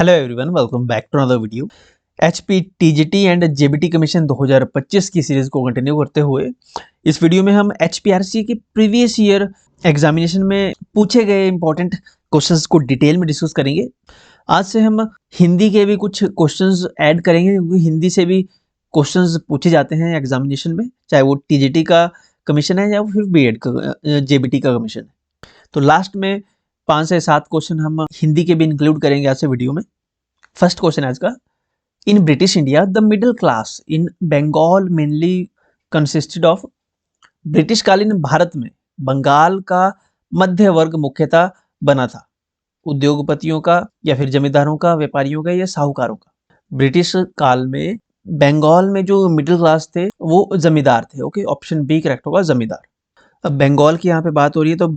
Hello everyone, welcome back to another video. HP TGT and JBT commission 2025 की series को continue करते हुए इस वीडियो में हम एचपीआरसी की प्रीवियस ईयर एग्जामिनेशन में पूछे गए इंपॉर्टेंट क्वेश्चंस को डिटेल में डिस्कस करेंगे। आज से हम हिंदी के भी कुछ क्वेश्चंस ऐड करेंगे, क्योंकि हिंदी से भी क्वेश्चंस पूछे जाते हैं एग्जामिनेशन में, चाहे वो टीजीटी का कमीशन है या फिर बीएड का जेबीटी का कमीशन है। तो लास्ट में 5 से 7 क्वेश्चन हम हिंदी के भी इंक्लूड करेंगे आज से वीडियो में। फर्स्ट क्वेश्चन आज का, in British India the middle class in Bengal mainly consisted of. British कालीन भारत में बंगाल का मध्य वर्ग मुख्यतः बना था उद्योगपतियों का या फिर जमींदारों का, व्यापारियों का या साहूकारों का। ब्रिटिश काल में बंगाल में जो मिडिल क्लास थे वो जमींदार थे। ओके, ऑप्शन बी करेक्ट होगा, जमींदार। अब बंगाल की यहाँ पे बात हो रही है, तो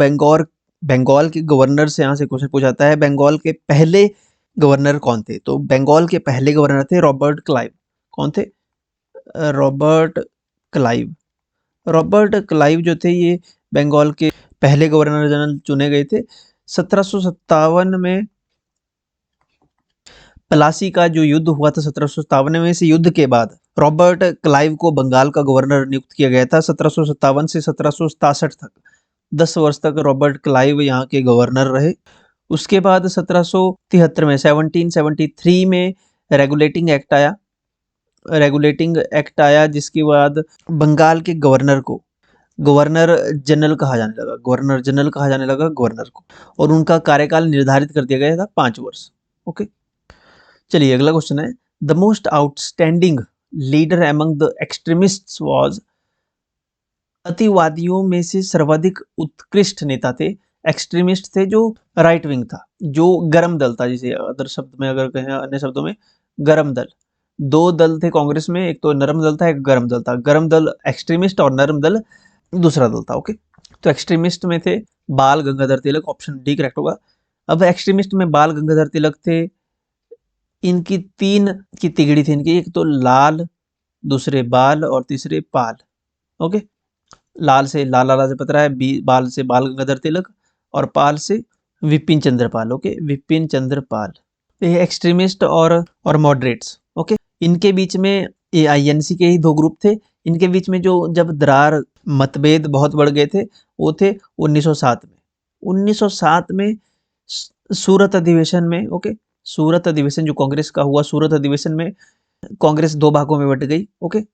बंगाल के गवर्नर से यहाँ से क्वेश्चन पूछा जाता है, बंगाल के पहले गवर्नर कौन थे? तो बंगाल के पहले गवर्नर थे रॉबर्ट क्लाइव। कौन थे? Robert Clive. रॉबर्ट क्लाइव जो थे ये बंगाल के पहले गवर्नर जनरल चुने गए थे। 1757 में प्लासी का जो युद्ध हुआ था 1757 में, से युद्ध के बाद रॉबर्ट क्लाइव को बंगाल का गवर्नर नियुक्त किया गया था। 1757 से 1767 तक 10 वर्ष तक रॉबर्ट क्लाइव यहाँ के गवर्नर रहे। उसके बाद 1773 में 1773 में रेगुलेटिंग एक्ट आया, जिसके बाद बंगाल के गवर्नर को गवर्नर जनरल कहा जाने लगा गवर्नर को, और उनका कार्यकाल निर्धारित कर दिया गया था 5 वर्ष। ओके, चलिए अगला क्वेश्चन है, the most outstanding leader among the extremists was. अतिवादियों में से सर्वाधिक उत्कृष्ट नेता थे, एक्सट्रीमिस्ट थे, जो राइट विंग था, जो गरम दल था, जिसे अदर शब्द में अगर कहें, अन्य शब्दों में गरम दल। 2 दल थे कांग्रेस में, एक तो नरम दल था, एक गरम दल था। गरम दल एक्सट्रीमिस्ट और नरम दल दूसरा दल था। ओके, तो एक्सट्रीमिस्ट में थे बाल Gangadhar Tilak, option D correct होगा। अब एक्सट्रीमिस्ट में बाल गंगाधर तिलक थे, इनकी 3 की तिगड़ी थी इनकी, एक तो लाल, दूसरे बाल और तीसरे पाल। ओके, लाल से लाला लाजपत राय, बाल से बाल गंगाधर तिलक और पाल से विपिन चंद्र पाल। ओके, विपिन चंद्र पाल। ये एक्सट्रीमिस्ट और मॉडरेट्स। ओके, इनके बीच में एआईएनसी के ही 2 ग्रुप थे। इनके बीच में जो जब दरार मतभेद बहुत बढ़ गए थे वो थे 1907 में। 1907 में सूरत अधिवेशन में, ओके, सूरत अधिवेशन जो कांग्रेस का हुआ, सूरत अधिवेशन में कांग्रेस 2 भागों में बट गई। ओके,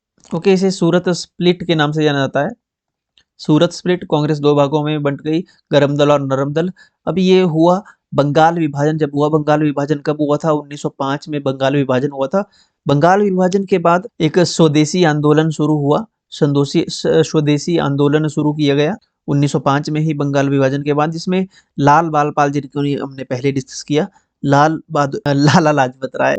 इसे सूरत स्प्लिट के नाम से जाना जाता है। सूरत स्प्लिट, कांग्रेस 2 भागों में बंट गई, गरम दल और नरम दल। अब ये हुआ बंगाल विभाजन। जब हुआ बंगाल विभाजन, कब हुआ था? 1905 में बंगाल विभाजन हुआ था। बंगाल विभाजन के बाद एक स्वदेशी आंदोलन शुरू हुआ, स्वदेशी आंदोलन शुरू किया गया 1905 में ही बंगाल विभाजन के बाद, जिसमें लाल बाल पाल, जिनको हमने पहले डिस्कस किया, लाला लाजपत राय,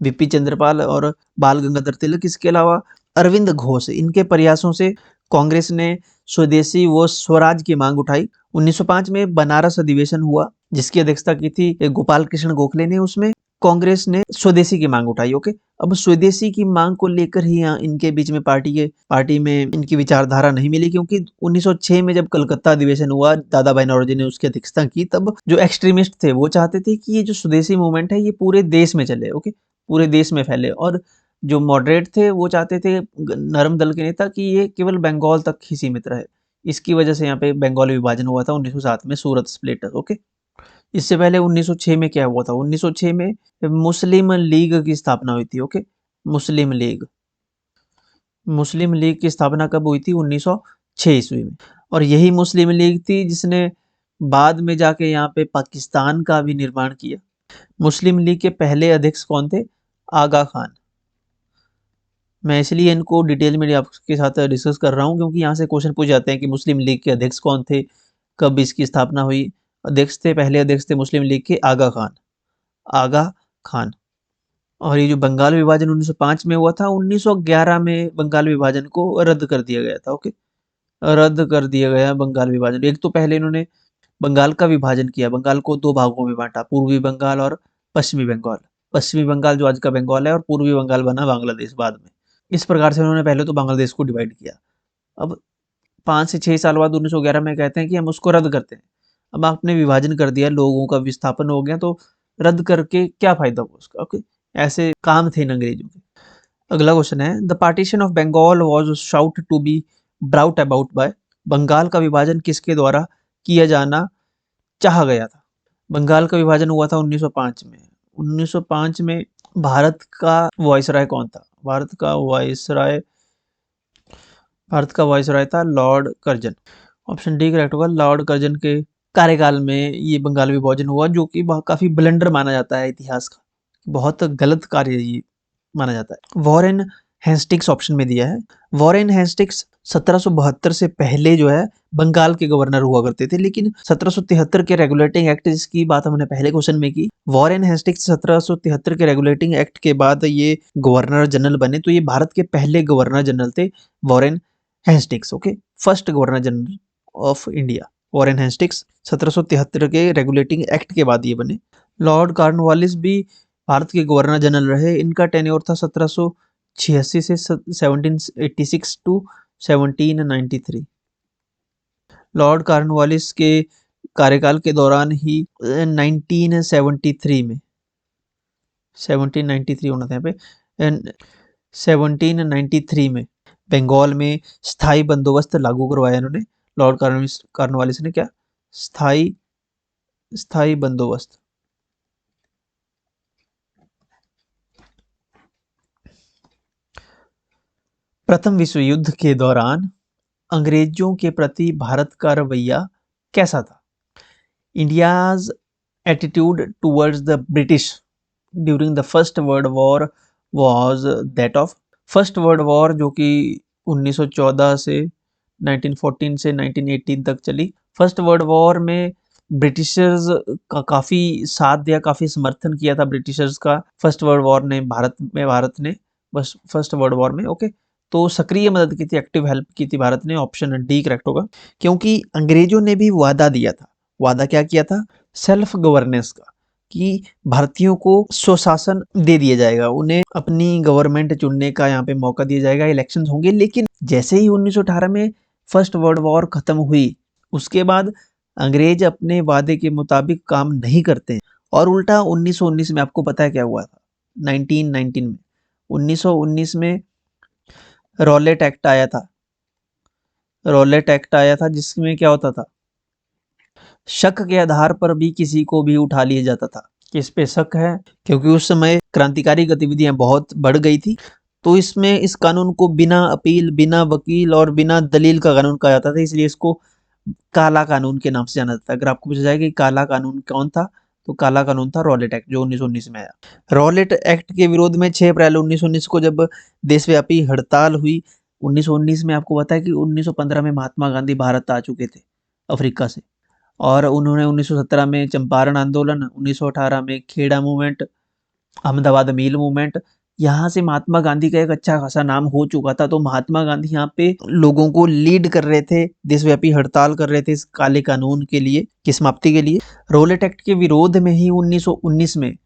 विपिन चंद्रपाल और बाल गंगाधर तिलक, इसके अलावा अरविंद घोष, इनके प्रयासों से कांग्रेस ने स्वदेशी व स्वराज की मांग उठाई। 1905 में बनारस अधिवेशन हुआ, जिसकी अध्यक्षता की थी गोपाल कृष्ण गोखले ने। उसमें कांग्रेस ने स्वदेशी की मांग उठाई। ओके, अब स्वदेशी की मांग को लेकर ही यहाँ इनके बीच में पार्टी में इनकी विचारधारा नहीं मिली, क्योंकि 1906 में जब कलकत्ता अधिवेशन हुआ, दादा भाई नौरोजी ने उसकी अध्यक्षता की, तब जो एक्सट्रीमिस्ट थे वो चाहते थे कि ये जो स्वदेशी मूवमेंट है ये पूरे देश में चले। ओके, पूरे देश में फैले। और जो मॉडरेट थे वो चाहते थे, नरम दल के नेता, कि ये केवल बंगाल तक ही सीमित रहे। इसकी वजह से यहाँ पे बंगाल विभाजन हुआ था 1907 में, सूरत स्प्लिट। ओके, इससे पहले 1906 में क्या हुआ था? 1906 में मुस्लिम लीग की स्थापना हुई थी। ओके, मुस्लिम लीग की स्थापना कब हुई थी? 1906 ईस्वी में। और यही मुस्लिम लीग थी जिसने बाद में जाके यहाँ पे पाकिस्तान का भी निर्माण किया। मुस्लिम लीग के पहले अध्यक्ष कौन थे? आगा खान। मैं इसलिए इनको डिटेल में आपके साथ डिस्कस कर रहा हूँ, क्योंकि यहाँ से क्वेश्चन पूछ जाते हैं कि मुस्लिम लीग के अध्यक्ष कौन थे, कब इसकी स्थापना हुई। पहले अध्यक्ष थे मुस्लिम लीग के आगा खान। और ये जो बंगाल विभाजन 1905 में हुआ था, 1911 में बंगाल विभाजन को रद्द कर दिया गया था। ओके, रद्द कर दिया गया बंगाल विभाजन। एक तो पहले इन्होंने बंगाल का विभाजन किया, बंगाल को 2 भागों में बांटा, पूर्वी बंगाल और पश्चिमी बंगाल। पश्चिमी बंगाल जो आज का बंगाल है, और पूर्वी बंगाल बना बांग्लादेश बाद में। इस प्रकार से उन्होंने पहले तो बांग्लादेश को डिवाइड किया। अब 5 से 6 साल बाद 1911 में कहते हैं कि हम उसको रद्द करते हैं। अब आपने विभाजन कर दिया, लोगों का विस्थापन हो गया, तो रद्द करके क्या फायदा हुआ उसका। ओके, ऐसे काम थे इन अंग्रेजों के। अगला क्वेश्चन है, the partition of Bengal was sought to be brought about by. Bengal का विभाजन किसके द्वारा किया जाना चाहा गया था? बंगाल का विभाजन हुआ था 1905 में। 1905 में भारत का वायसराय कौन था? भारत का वायसराय था Lord Curzon. Option D correct होगा। लॉर्ड कर्जन के कार्यकाल में ये बंगाल विभाजन हुआ, जो कि काफी ब्लंडर माना जाता है इतिहास का, बहुत गलत कार्य ये माना जाता है। वॉरेन हेस्टिंग्स ऑप्शन में दिया है। वॉरेन हेस्टिंग्स 1772 से पहले जो है बंगाल के गवर्नर हुआ करते थे, लेकिन 1773 के रेगुलेटिंग एक्ट, जिसकी बात हमने पहले क्वेश्चन में की, वॉरेन हेस्टिंग्स 1773 के रेगुलेटिंग एक्ट के बाद ये गवर्नर जनरल बने, तो ये भारत के पहले गवर्नर जनरल थे Warren Hastings. Okay, first governor general of India Warren Hastings 1773 के रेगुलेटिंग एक्ट के बाद ये बने। लॉर्ड कॉर्नवालिस भी भारत के गवर्नर जनरल रहे। इनका टेन्योर था 1786 से 1786 टू 1793। लॉर्ड कॉर्नवालिस के कार्यकाल के दौरान ही 1973 में 1793 होना था यहाँ पे 1793 में बंगाल में स्थायी बंदोबस्त लागू करवाया इन्होंने। लॉर्ड कॉर्नवालिस ने क्या स्थायी बंदोबस्त। प्रथम विश्व युद्ध के दौरान अंग्रेजों के प्रति भारत का रवैया कैसा था? India's attitude towards the British during the first world war was that of. First world war जो कि 1914 से 1914 से 1918 तक चली। फर्स्ट वर्ल्ड वॉर में ब्रिटिशर्स का काफी साथ दिया, काफी समर्थन किया था ब्रिटिशर्स का फर्स्ट वर्ल्ड वॉर ने भारत ने बस फर्स्ट वर्ल्ड वॉर में। ओके, तो सक्रिय मदद की थी, एक्टिव हेल्प की थी भारत ने। ऑप्शन डी करेक्ट होगा, क्योंकि अंग्रेजों ने भी वादा दिया था। वादा क्या किया था? सेल्फ गवर्नेंस का, कि भारतीयों को स्वशासन दे दिया जाएगा, उन्हें अपनी गवर्नमेंट चुनने का यहाँ पे मौका दिया जाएगा, इलेक्शंस होंगे। लेकिन जैसे ही 1918 में फर्स्ट वर्ल्ड वॉर खत्म हुई, उसके बाद अंग्रेज अपने वादे के मुताबिक काम नहीं करते और उल्टा 1919 में आपको पता है क्या हुआ था? 1919 में 1919 में रॉलेट एक्ट आया था। रॉलेट एक्ट आया था जिसमें क्या होता था? शक के आधार पर भी किसी को भी उठा लिया जाता था। किस पे शक है? क्योंकि उस समय क्रांतिकारी गतिविधियां बहुत बढ़ गई थी, तो इसमें इस कानून को बिना अपील, बिना वकील और बिना दलील का कानून कहा जाता था, इसलिए इसको काला कानून के नाम से जाना जाता है। अगर आपको पूछा जाए कि काला कानून कौन था, तो काला कानून था रॉलेट एक्ट, जो 1919 में आया। रॉलेट एक्ट के विरोध में 6 अप्रैल 1919 को जब देशव्यापी हड़ताल हुई, 1919 में आपको पता है कि 1915 में महात्मा गांधी भारत आ चुके थे अफ्रीका से, और उन्होंने 1917 में चंपारण आंदोलन, 1918 में खेड़ा मूवमेंट, अहमदाबाद मील मूवमेंट, यहाँ से महात्मा गांधी का एक अच्छा खासा नाम हो चुका था। तो महात्मा गांधी यहाँ पे लोगों को लीड कर रहे थे, देशव्यापी हड़ताल कर रहे थे इस काले कानून के लिए, की समाप्ति के लिए। रॉलेट एक्ट के विरोध में ही 1919 में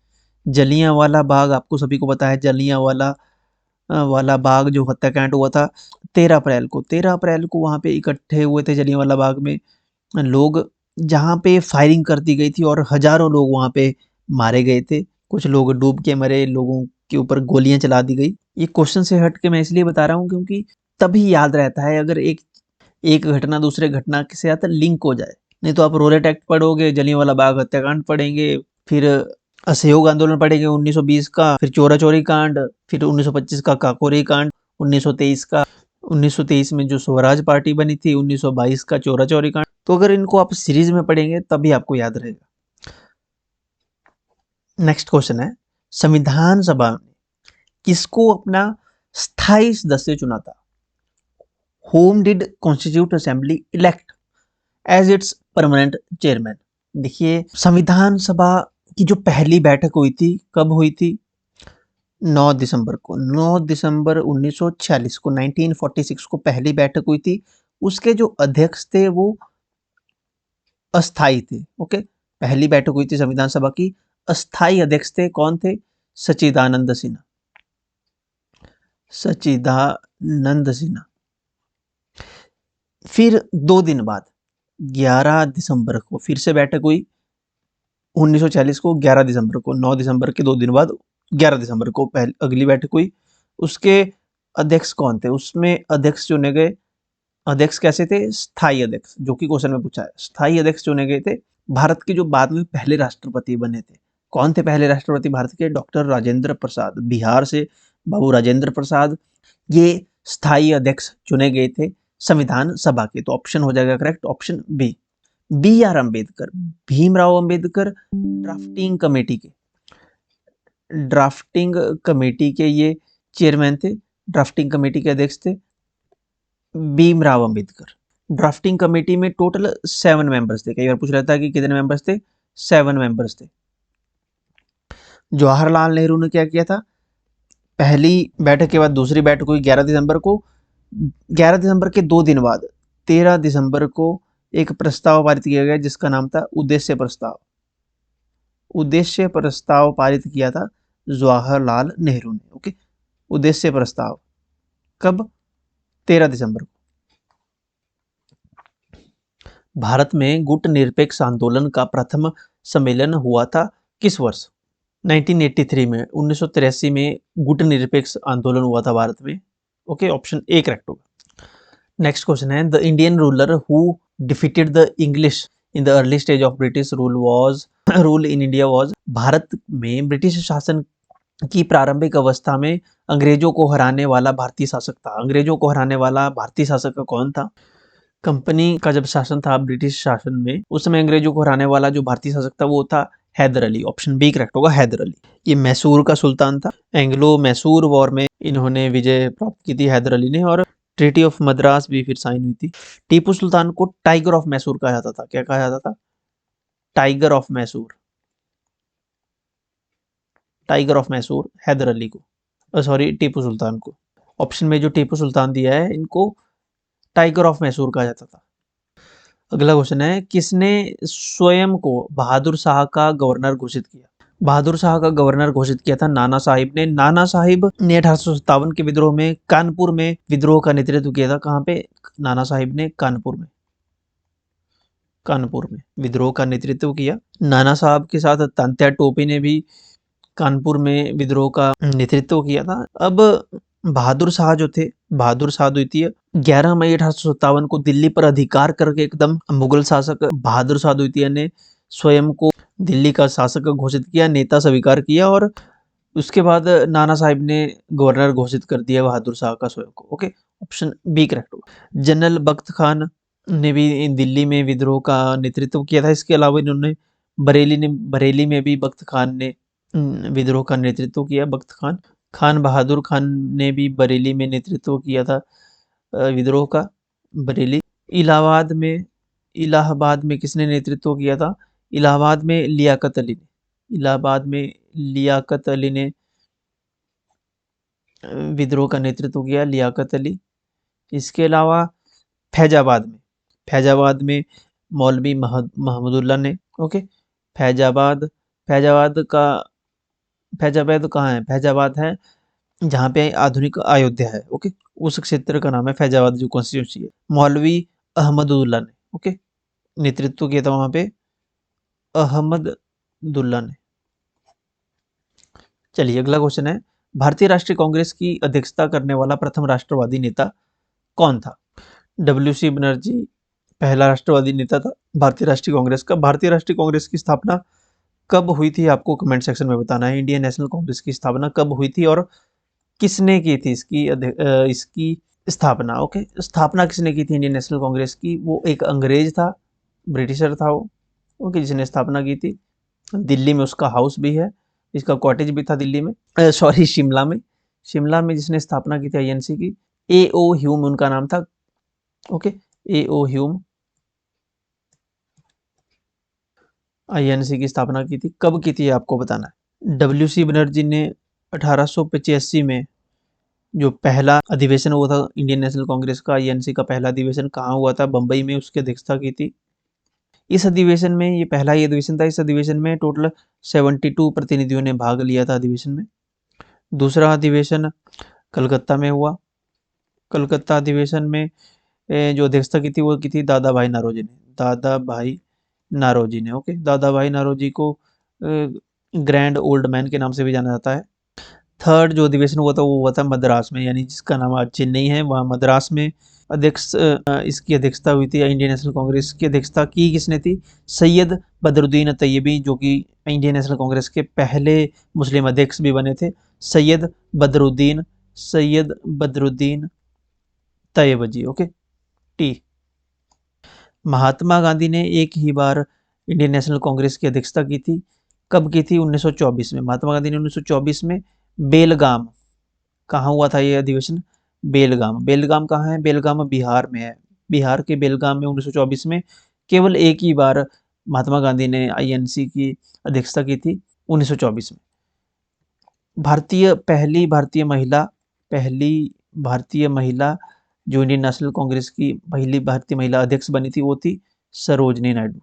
जलियांवाला बाग, आपको सभी को पता है जलियांवाला वाला बाग जो हत्याकांड हुआ था 13 अप्रैल को वहाँ पे इकट्ठे हुए थे जलियांवाला बाग में लोग, जहाँ पे फायरिंग कर दी गई थी और हजारों लोग वहाँ पे मारे गए थे। कुछ लोग डूब के मरे, लोगों के ऊपर गोलियां चला दी गई। ये क्वेश्चन से हट के मैं इसलिए बता रहा हूँ क्योंकि तभी याद रहता है अगर एक घटना दूसरे घटना के साथ लिंक हो जाए। नहीं तो आप रॉलेट एक्ट पढ़ोगे, जलियांवाला बाग हत्याकांड पढ़ेंगे, फिर असहयोग आंदोलन पढ़ेंगे 1920 का, फिर चोरा चोरी कांड, फिर 1925 का काकोरी कांड, 1923 में जो स्वराज पार्टी बनी थी, 1922 का चोरा चोरी कांड। तो अगर इनको आप सीरीज में पढ़ेंगे तभी आपको याद रहेगा। नेक्स्ट क्वेश्चन है, संविधान सभा में किसको अपना स्थायी सदस्य चुना था? Whom did constituent assembly elect as its permanent chairman? देखिए, संविधान सभा की जो पहली बैठक हुई थी, कब हुई थी? 9 दिसंबर को, 9 दिसंबर 1946 को, 1946 को पहली बैठक हुई थी। उसके जो अध्यक्ष थे वो अस्थाई थे। ओके, पहली बैठक हुई थी संविधान सभा की, अस्थाई अध्यक्ष थे, कौन थे? सच्चिदानंद सिन्हा। सच्चिदानंद सिन्हा। फिर 2 दिन बाद 11 दिसंबर को फिर से बैठक हुई 1940 को 11 दिसंबर को, 9 दिसंबर के 2 दिन बाद 11 दिसंबर को पहली अगली बैठक हुई। उसके अध्यक्ष कौन थे? उसमें अध्यक्ष चुने गए, अध्यक्ष कैसे थे? स्थायी अध्यक्ष, जो कि क्वेश्चन में पूछा है। स्थायी अध्यक्ष चुने गए थे भारत के जो बाद में पहले राष्ट्रपति बने थे। कौन थे पहले राष्ट्रपति भारत के? डॉक्टर राजेंद्र प्रसाद, बिहार से बाबू राजेंद्र प्रसाद, ये स्थायी अध्यक्ष चुने गए थे संविधान सभा के। तो ऑप्शन हो जाएगा correct option B R Ambedkar, Bhimrao Ambedkar drafting committee के ये चेयरमैन थे, ड्राफ्टिंग कमेटी के अध्यक्ष थे भीमराव अम्बेडकर। ड्राफ्टिंग कमेटी में टोटल 7 मेंबर्स थे। कई बार पूछ रहा था कि कितने मेंबर्स थे? 7 मेंबर्स थे। जवाहरलाल नेहरू ने क्या किया था? पहली बैठक के बाद दूसरी बैठक हुई 11 दिसंबर को। 11 दिसंबर के 2 दिन बाद 13 दिसंबर को एक प्रस्ताव पारित किया गया जिसका नाम था उद्देश्य प्रस्ताव। उद्देश्य प्रस्ताव पारित किया था जवाहरलाल नेहरू ने। ओके, उद्देश्य प्रस्ताव कब? 13 दिसंबर को। भारत में गुट निरपेक्ष आंदोलन का प्रथम सम्मेलन हुआ था किस वर्ष? 1983 में, 1983 में गुट निरपेक्ष आंदोलन हुआ था भारत में। ओके, ऑप्शन ए करेक्ट होगा। नेक्स्ट क्वेश्चन है, the Indian ruler who defeated the English in the early stage of British rule in India was. Bharat में ब्रिटिश शासन की प्रारंभिक अवस्था में अंग्रेजों को हराने वाला भारतीय शासक था। अंग्रेजों को हराने वाला भारतीय शासक कौन था? कंपनी का जब शासन था ब्रिटिश शासन में, उस समय अंग्रेजों को हराने वाला जो भारतीय शासक था वो था Haider Ali. Option B correct होगा, हैदर अली। ये मैसूर का सुल्तान था। एंग्लो मैसूर वॉर में इन्होंने विजय प्राप्त की थी हैदर अली ने, और ट्रीटी ऑफ मद्रास भी फिर साइन हुई थी। टीपू सुल्तान को टाइगर ऑफ मैसूर कहा जाता था। क्या कहा जाता था? Tiger of Mysore. Tiger of Mysore Haider Ali को, सॉरी टीपू सुल्तान को। ऑप्शन में जो टीपू सुल्तान दिया है इनको टाइगर ऑफ मैसूर कहा जाता था। अगला क्वेश्चन है, किसने स्वयं को बहादुर शाह का गवर्नर घोषित किया? बहादुर शाह का गवर्नर घोषित किया था नाना साहिब ने। नाना साहिब ने 1857 के विद्रोह में कानपुर में विद्रोह का नेतृत्व किया था। कहाँ पे? नाना साहिब ने कानपुर में विद्रोह का नेतृत्व किया। नाना साहब के साथ तात्या टोपे ने भी कानपुर में विद्रोह का नेतृत्व किया था। अब बहादुर शाह जो थे, बहादुर शाह द्वितीय, 11 मई 1857 को दिल्ली पर अधिकार करके एकदम मुगल शासक बहादुर शाह द्वितीय ने स्वयं को दिल्ली का शासक घोषित किया, नेता स्वीकार किया, और उसके बाद नाना साहिब ने गवर्नर घोषित कर दिया बहादुर शाह का स्वयं को। ओके, ऑप्शन बी करेक्ट होगा। जनरल बख्त खान ने भी दिल्ली में विद्रोह का नेतृत्व किया था। इसके अलावा इन्होंने बरेली में भी बख्त खान ने विद्रोह का नेतृत्व किया। बख्त खान बहादुर खान ने भी बरेली में नेतृत्व किया था विद्रोह का। बरेली। इलाहाबाद में किसने नेतृत्व किया था? इलाहाबाद में लियाकत अली ने विद्रोह का नेतृत्व किया, लियाकत अली। इसके अलावा फैजाबाद में मौलवी महमूदुल्लाह ने। ओके, फैजाबाद कहाँ है? फैजाबाद है जहाँ पे आधुनिक अयोध्या है। ओके, उस क्षेत्र का नाम है फैजाबाद, जो कॉन्स्टिट्यूंसी है। मौलवी अहमदुल्लाह ने, ओके, नेतृत्व किया था वहां पे अहमदुल्लाह ने। चलिए अगला क्वेश्चन है, भारतीय राष्ट्रीय कांग्रेस की अध्यक्षता करने वाला प्रथम राष्ट्रवादी नेता कौन था? WC बनर्जी पहला राष्ट्रवादी नेता था भारतीय राष्ट्रीय कांग्रेस का। भारतीय राष्ट्रीय कांग्रेस की स्थापना कब हुई थी? आपको कमेंट सेक्शन में बताना है। इंडियन नेशनल कांग्रेस की स्थापना कब हुई थी और किसने की थी इसकी स्थापना? ओके, स्थापना किसने की थी इंडियन नेशनल कांग्रेस की? वो एक अंग्रेज था, ब्रिटिशर था वो, ओके, जिसने स्थापना की थी। दिल्ली में उसका हाउस भी है, इसका कॉटेज भी था दिल्ली में, सॉरी शिमला में जिसने स्थापना की थी INC की, A.O. ह्यूम उनका नाम था। Okay, A.O. ह्यूम INC की स्थापना की थी। कब की थी आपको बताना है। WC बनर्जी ने 1885 में जो पहला अधिवेशन हुआ था इंडियन नेशनल कांग्रेस का, INC का पहला अधिवेशन कहाँ हुआ था? बंबई में उसकी अध्यक्षता की थी। इस अधिवेशन में, ये पहला ही अधिवेशन था, इस अधिवेशन में टोटल 72 प्रतिनिधियों ने भाग लिया था अधिवेशन में। दूसरा अधिवेशन कलकत्ता में हुआ। कलकत्ता अधिवेशन में जो अध्यक्षता की थी वो की थी दादा भाई नारोजी ने। ओके, दादा भाई नारोजी को ग्रैंड ओल्ड मैन के नाम से भी जाना जाता है। थर्ड जो अधिवेशन हुआ था वो हुआ था मद्रास में, यानी जिसका नाम आज चेन्नई है, वहाँ मद्रास में इसकी अध्यक्षता हुई थी। इंडियन नेशनल कांग्रेस की अध्यक्षता की किसने थी? सैयद बदरुद्दीन तैयबी, जो कि इंडियन नेशनल कांग्रेस के पहले मुस्लिम अध्यक्ष भी बने थे। सैयद बदरुद्दीन तैयबजी। ओके, टी। महात्मा गांधी ने एक ही बार इंडियन नेशनल कांग्रेस की अध्यक्षता की थी। कब की थी? 1924 में। महात्मा गांधी ने 1924 में बेलगाम, कहाँ हुआ था ये अधिवेशन? बेलगाम। बेलगाम कहाँ है? बेलगाम बिहार में है। बिहार के बेलगाम में 1924 में केवल एक ही बार महात्मा गांधी ने आईएनसी की अध्यक्षता की थी, 1924 में। पहली भारतीय महिला जो इंडियन नेशनल कांग्रेस की पहली भारतीय महिला अध्यक्ष बनी थी वो थी सरोजनी नायडू।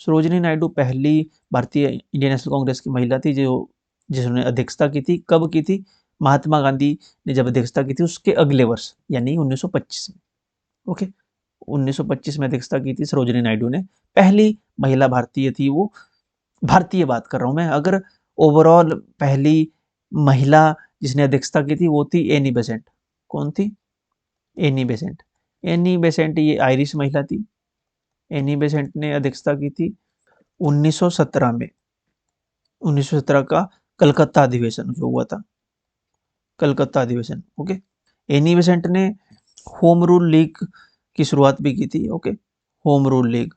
सरोजनी नायडू पहली भारतीय इंडियन नेशनल कांग्रेस की महिला थी जो जिन्होंने अध्यक्षता की थी। कब की थी? महात्मा गांधी ने जब अध्यक्षता की थी उसके अगले वर्ष, यानी 1925 में। ओके, 1925 में अध्यक्षता की थी सरोजनी नायडू ने। पहली महिला भारतीय थी वो। भारतीय बात कर रहा हूं मैं। अगर ओवरऑल पहली महिला जिसने अध्यक्षता की थी वो थी एनी बेसेंट। कौन थी? Annie Besant. एनी बेसेंट ये आयरिश महिला थी। एनी बेसेंट ने अध्यक्षता की थी 1917 में। 1917 का कलकत्ता अधिवेशन जो हुआ था, कलकत्ता अधिवेशन। ओके, एनी बेसेंट ने होम रूल लीग की शुरुआत भी की थी। ओके, होम रूल लीग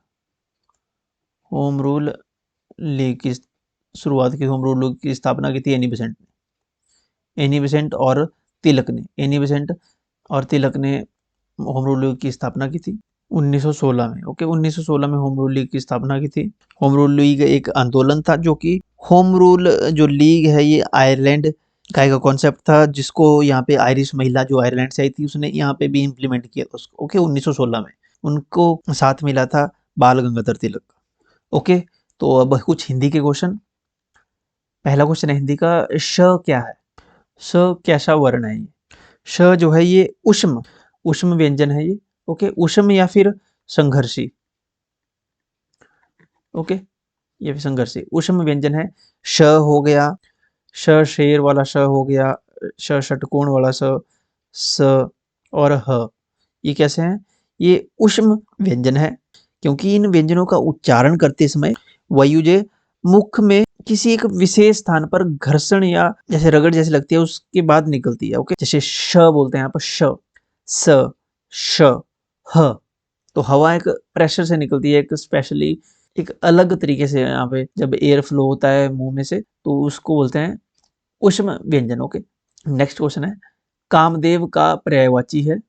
की शुरुआत की, होम रूल लीग की स्थापना की थी एनी बेसेंट ने। एनी बेसेंट और तिलक ने होम रूल लीग की स्थापना की थी 1916 में। ओके, 1916 में होम रूल लीग की स्थापना की थी। होम रूल लीग एक आंदोलन था जो कि होम रूल जो लीग है ये आयरलैंड का एक कॉन्सेप्ट था, जिसको यहाँ पे आयरिश महिला जो आयरलैंड से आई थी उसने यहाँ पे भी इम्प्लीमेंट किया था उसको। ओके, 1916 में उनको साथ मिला था बाल गंगाधर तिलक का। ओके, तो अब कुछ हिंदी के क्वेश्चन। पहला क्वेश्चन है हिंदी का, श क्या है? श कैसा वर्ण है? ये श जो है ये उष्म व्यंजन है ये। ओके, उष्म या फिर संघर्षी। ओके, ये भी संघर्षी उष्म व्यंजन है। श हो गया, श शेर वाला श हो गया, श षटकोण वाला स और ह, ये कैसे हैं? ये उष्म व्यंजन है क्योंकि इन व्यंजनों का उच्चारण करते समय वायुजे मुख में किसी एक विशेष स्थान पर घर्षण या जैसे रगड़ जैसी लगती है उसके बाद निकलती है। ओके, जैसे श बोलते हैं यहाँ पर श, स, श, ह। तो हवा एक प्रेशर से निकलती है, एक स्पेशली एक अलग तरीके से। यहाँ पे जब एयर फ्लो होता है मुंह में से तो उसको बोलते हैं उष्म व्यंजन। ओके, नेक्स्ट क्वेश्चन है, कामदेव का पर्यायवाची है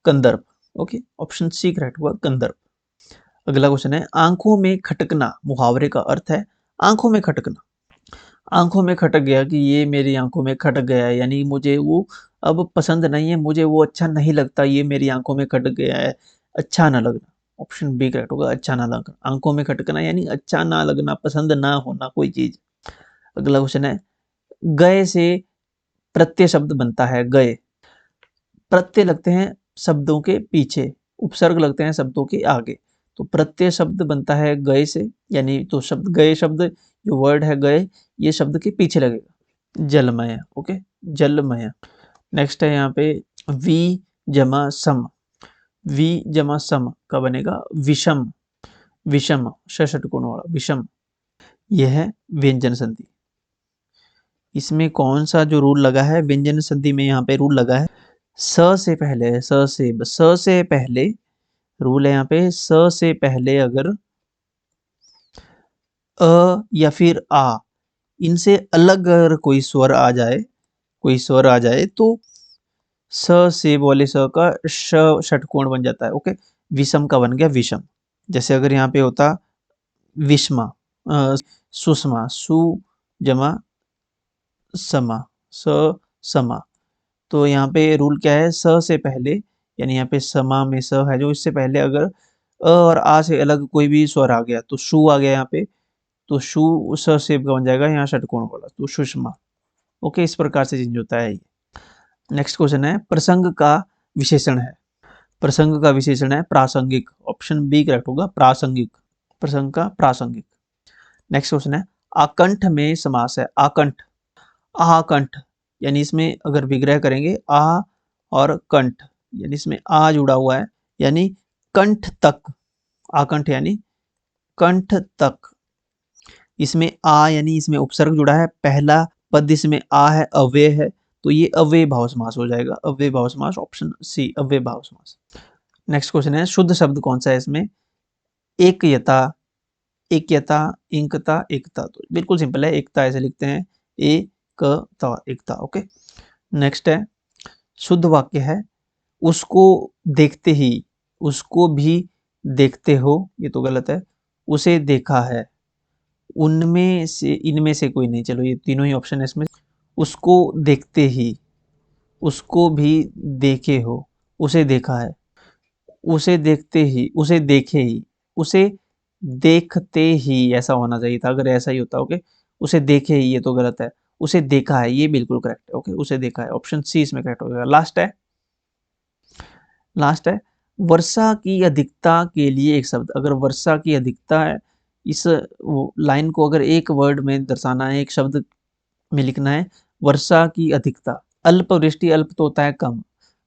कंदर्प। ओके, ऑप्शन सी करेक्ट हुआ, कंदर्प। अगला क्वेश्चन है, आंखों में खटकना मुहावरे का अर्थ है। आंखों में खटकना, आंखों में खटक गया कि ये मेरी आंखों में खटक गया है, यानी मुझे वो अब पसंद नहीं है, मुझे वो अच्छा नहीं लगता, ये मेरी आंखों में खटक गया है। अच्छा ना लगना, ऑप्शन बी करेक्ट होगा, अच्छा ना लगना। आंखों में खटकना यानी अच्छा ना लगना, पसंद ना होना कोई चीज। अगला क्वेश्चन है, गए से प्रत्यय शब्द बनता है। गए, प्रत्यय लगते हैं शब्दों के पीछे, उपसर्ग लगते हैं शब्दों के आगे, तो प्रत्यय शब्द बनता है गए से, यानी तो शब्द गए शब्द जो वर्ड है गए ये शब्द के पीछे लगेगा, जलमय। ओके, जलमय। नेक्स्ट है यहाँ पे वी जमा सम, वी जमा सम का बनेगा विषम, विषम षटकोण वाला विषम। यह है व्यंजन संधि। इसमें कौन सा जो रूल लगा है व्यंजन संधि में? यहाँ पे रूल लगा है स से पहले, स से पहले रूल है यहाँ पे, स से पहले अगर अ या फिर आ, इनसे अलग अगर कोई स्वर आ जाए तो स से वाले स का षटकोण बन जाता है। ओके, विषम का बन गया विषम। जैसे अगर यहाँ पे होता विषमा, सुषमा, सु जमा समा, समा, तो यहाँ पे रूल क्या है, स से पहले, यानी यहाँ पे समा में स है जो, इससे पहले अगर अ और आ से अलग कोई भी स्वर आ गया तो शु आ गया यहाँ पे, तो शु स से बन जाएगा यहाँ षटकोण वाला, तो सुषमा। ओके, इस प्रकार से चेंज होता है ये। नेक्स्ट क्वेश्चन है, प्रसंग का विशेषण है। प्रसंग का विशेषण है प्रासंगिक, ऑप्शन बी करेक्ट होगा, प्रासंगिक, प्रसंग का प्रासंगिक। नेक्स्ट क्वेश्चन है आकंठ में समास है, आकंठ, आकंठ यानी इसमें अगर विग्रह करेंगे आ और कंठ यानी इसमें आ जुड़ा हुआ है यानी कंठ तक, आकंठ यानी कंठ तक। इसमें आ यानी इसमें उपसर्ग जुड़ा है, पहला पद इसमें आ है, अव्यय है, तो ये अव्यय भाव समास हो जाएगा, अव्यय भाव समास, ऑप्शन सी अव्यय भाव समास। नेक्स्ट क्वेश्चन है शुद्ध शब्द कौन सा है इसमें, एकयता, एकयता, इंकता, एकता, तो बिल्कुल सिंपल है, एकता ऐसे लिखते हैं, एकता, एकता। ओके, नेक्स्ट है शुद्ध वाक्य है उसको देखते ही, उसको भी देखते हो, ये तो गलत है, उसे देखा है, उनमें से, इनमें से कोई नहीं, चलो ये तीनों ही ऑप्शन है इसमें, उसको देखते ही, उसको भी देखे हो, उसे देखा है, उसे देखते ही, उसे देखे ही, उसे देखते ही ऐसा होना चाहिए था, अगर ऐसा ही होता ओके, उसे देखे ही ये तो गलत है, उसे देखा है ये बिल्कुल करेक्ट है। ओके, उसे देखा है, ऑप्शन सी इसमें करेक्ट हो जाएगा। लास्ट है, लास्ट है वर्षा की अधिकता के लिए एक शब्द, अगर वर्षा की अधिकता है, इस लाइन को अगर एक वर्ड में दर्शाना है, एक शब्द में लिखना है, वर्षा की अधिकता, अल्पवृष्टि, अल्प तो होता है कम,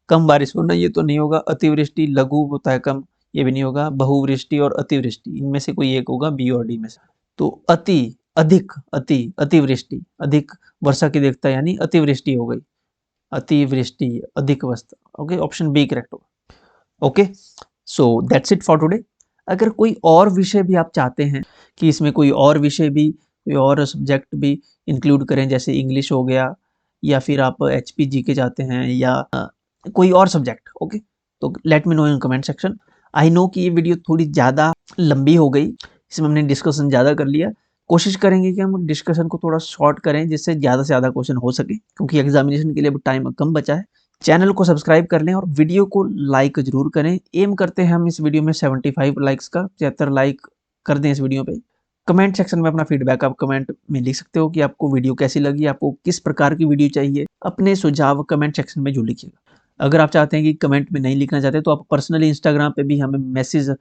कम बारिश होना ये तो नहीं होगा, अतिवृष्टि लघु होता है कम, ये भी नहीं होगा, बहुवृष्टि और अतिवृष्टि इनमें से कोई एक होगा, बी और डी में से। तो अति, अधिक, अति, अतिवृष्टि, अधिक वर्षा की अधिकता यानी अतिवृष्टि हो गई, अतिवृष्टि, अधिक वर्षा। ओके, ऑप्शन बी करेक्ट होगा। Okay, so that's it for today. अगर कोई और विषय भी आप चाहते हैं कि इसमें कोई और विषय भी, कोई और सब्जेक्ट भी इंक्लूड करें, जैसे इंग्लिश हो गया, या फिर आप एचपी जीके चाहते हैं, या कोई और सब्जेक्ट, ओके, तो let me know in comment section. I know कि ये वीडियो थोड़ी ज़्यादा लंबी हो गई, इसमें हमने डिस्कशन ज़्यादा कर लिया, कोशिश करेंगे कि हम डिस्कशन को थोड़ा शॉर्ट करें जिससे ज़्यादा से ज़्यादा क्वेश्चन हो सके, क्योंकि एग्जामिनेशन के लिए अब टाइम कम बचा है। चैनल को सब्सक्राइब कर लें और वीडियो को लाइक जरूर करें। एम करते हैं हम इस वीडियो में 75 लाइक्स का, 73 लाइक कर दें इस वीडियो पे। कमेंट सेक्शन में अपना फीडबैक आप कमेंट में लिख सकते हो कि आपको वीडियो कैसी लगी, आपको किस प्रकार की वीडियो चाहिए, अपने सुझाव कमेंट सेक्शन में जरूर लिखिएगा। अगर आप चाहते हैं कि कमेंट में नहीं लिखना चाहते तो आप पर्सनली इंस्टाग्राम पे भी हमें मैसेज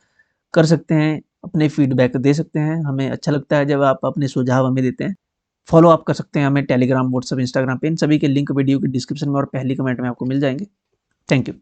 कर सकते हैं, अपने फीडबैक दे सकते हैं, हमें अच्छा लगता है जब आप अपने सुझाव हमें देते हैं। फॉलो आप कर सकते हैं हमें टेलीग्राम, व्हाट्सएप, इंस्टाग्राम पे, इन सभी के लिंक वीडियो के डिस्क्रिप्शन में और पहली कमेंट में आपको मिल जाएंगे। Thank you.